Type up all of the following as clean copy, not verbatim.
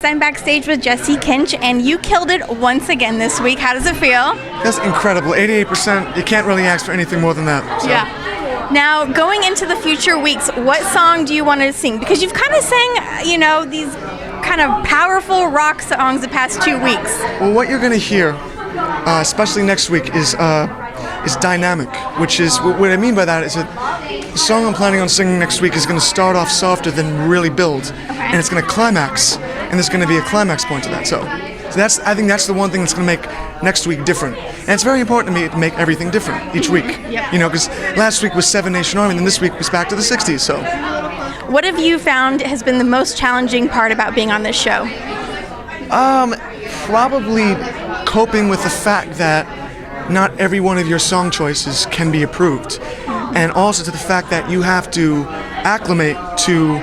I'm backstage with Kinch, and you killed it once again this week. How does it feel? That's incredible. 88%. You can't really ask for anything more than that. So. Yeah. Now, going into the future weeks, what song do you want to sing? Because you've kind of sang, these kind of powerful rock songs the past 2 weeks. Well, what you're going to hear, especially next week, is dynamic, which is, what I mean by that is that the song I'm planning on singing next week is going to start off softer than really build, and it's going to climax, and there's going to be a climax point to that. So I think that's the one thing that's going to make next week different. And it's very important to me to make everything different each week. Yep. Because last week was Seven Nation Army, and then this week was back to the 60s. So, what have you found has been the most challenging part about being on this show? Probably coping with the fact that not every one of your song choices can be approved, and also to the fact that you have to acclimate to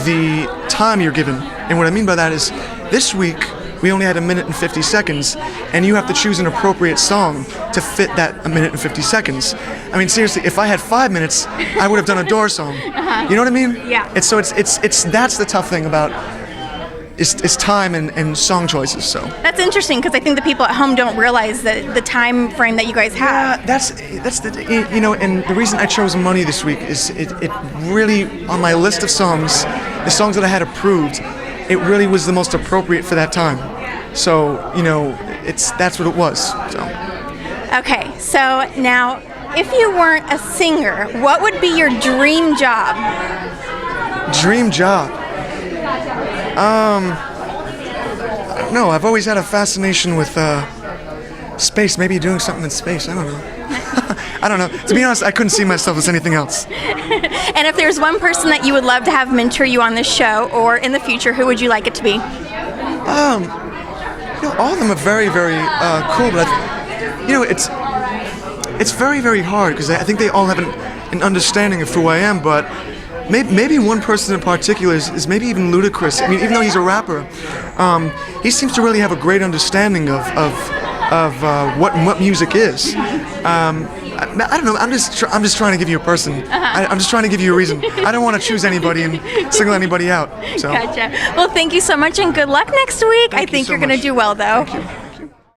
the time you're given. And what I mean by that is, this week we only had 1 minute and 50 seconds, and you have to choose an appropriate song to fit that 1 minute and 50 seconds. I mean, seriously, if I had 5 minutes, I would have done a Doors song. You know what I mean? Yeah. It's that's the tough thing about is time and song choices. So that's interesting, because I think the people at home don't realize the time frame that you guys have. Yeah, that's the and the reason I chose Money this week is it really, on my list of songs, the songs that I had approved, it really was the most appropriate for that time. So that's what it was. So. Okay, so now, if you weren't a singer, what would be your dream job? Dream job. I don't know. I've always had a fascination with space. Maybe doing something in space. I don't know. I don't know. To be honest, I couldn't see myself as anything else. And if there's one person that you would love to have mentor you on this show or in the future, who would you like it to be? All of them are very, very cool. But it's very, very hard, because I think they all have an understanding of who I am. But maybe one person in particular is maybe even Ludacris. I mean, even though he's a rapper, he seems to really have a great understanding of what music is. I don't know. I'm just trying to give you a person. I'm just trying to give you a reason. I don't want to choose anybody and single anybody out. So. Gotcha. Well, thank you so much, and good luck next week. I think you're going to do well, though. Thank you.